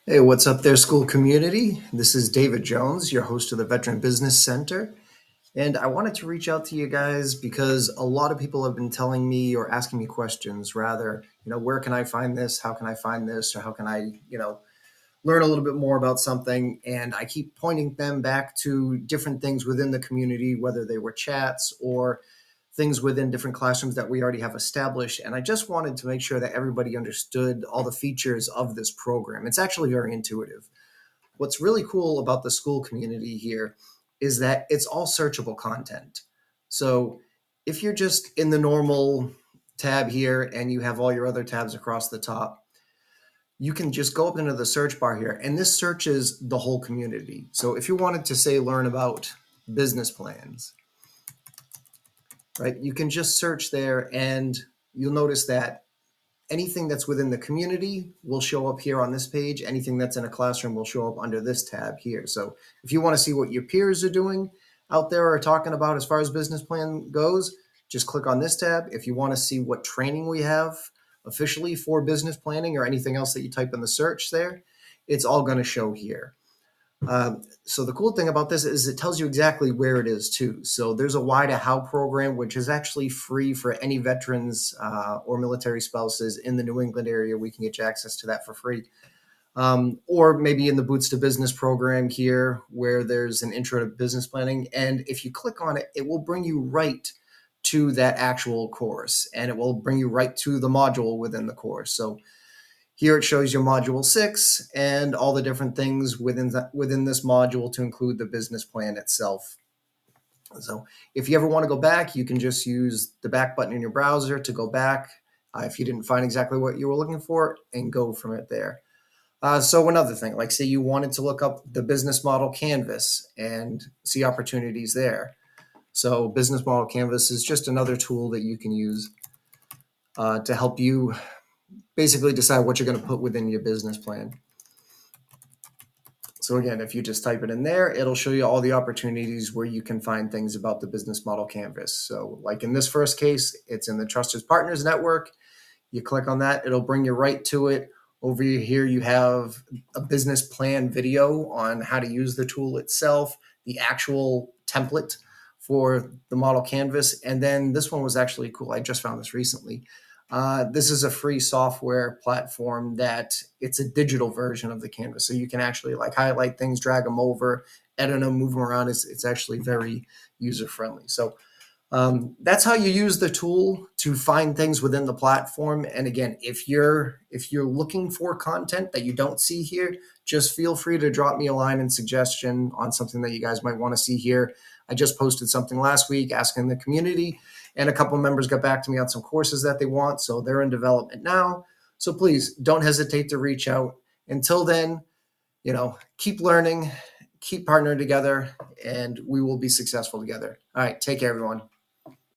Hey, what's up there, Skool community? This is David Jones, your host of the Veteran Business Center. And I wanted to reach out to you guys because a lot of people have been telling me or asking me questions rather, where can I find this? How can I find this? Or how can I, learn a little bit more about something? And I keep pointing them back to different things within the community, whether they were chats or things within different classrooms that we already have established. And I just wanted to make sure that everybody understood all the features of this program. It's actually very intuitive. What's really cool about the Skool community here is that it's all searchable content. So if you're just in the normal tab here and you have all your other tabs across the top, you can just go up into the search bar here, and this searches the whole community. So if you wanted to say learn about business plans, right, you can just search there, and you'll notice that anything that's within the community will show up here on this page. Anything that's in a classroom will show up under this tab here. So if you want to see what your peers are doing out there or talking about as far as business plan goes, just click on this tab. If you want to see what training we have officially for business planning or anything else that you type in the search there, it's all going to show here. So the cool thing about this is it tells you exactly where it is too. So there's a Why to How program, which is actually free for any veterans or military spouses in the New England area. We can get you access to that for free. Or maybe in the Boots to Business program here, where there's an intro to business planning. And if you click on it, it will bring you right to that actual course, and it will bring you right to the module within the course. So here it shows you module 6 and all the different things within this module to include the business plan itself. So if you ever want to go back, you can just use the back button in your browser to go back if you didn't find exactly what you were looking for, and go from it there. So another thing, like say you wanted to look up the business model canvas and see opportunities there. So business model canvas is just another tool that you can use to help you basically decide what you're going to put within your business plan. So again, if you just type it in there, it'll show you all the opportunities where you can find things about the business model canvas. So like in this first case, it's in the Trusted Partners Network. You click on that, it'll bring you right to it. Over here, you have a business plan video on how to use the tool itself, the actual template for the model canvas. And then this one was actually cool. I just found this recently. This is a free software platform that it's a digital version of the canvas. So you can actually like highlight things, drag them over, edit them, move them around. It's actually very user friendly. So that's how you use the tool to find things within the platform. And again, if you're looking for content that you don't see here, just feel free to drop me a line and suggestion on something that you guys might want to see here. I just posted something last week asking the community, and a couple of members got back to me on some courses that they want. So they're in development now. So please don't hesitate to reach out. Until then, keep learning, keep partnering together, and we will be successful together. All right, take care, everyone.